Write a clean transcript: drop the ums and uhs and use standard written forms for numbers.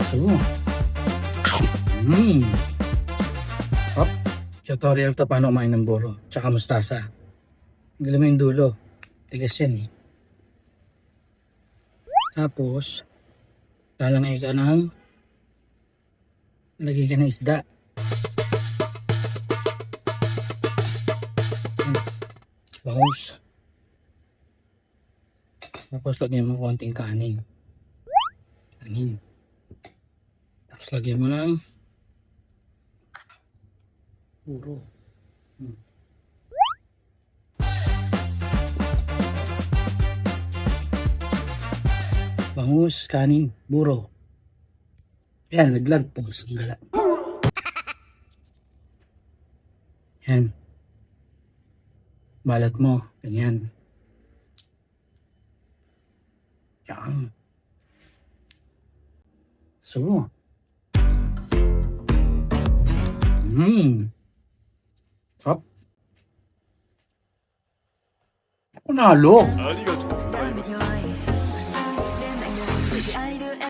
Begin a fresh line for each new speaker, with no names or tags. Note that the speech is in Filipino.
So, mm. Hop. Tutorial to paano kumain ng buro. Tsaka mustasa. Galing mo yung dulo. Tigas yan eh. Tapos, lalangay ka ng lagay ka ng isda. Bangus. Tapos lagyan mo konting kanin. Tapos lagyan mo ng puro. Bangus, kanin, buro. Yan, naglag po sa gala. Yan. Balat mo, ganyan. Yan. So. Hop. Panalo.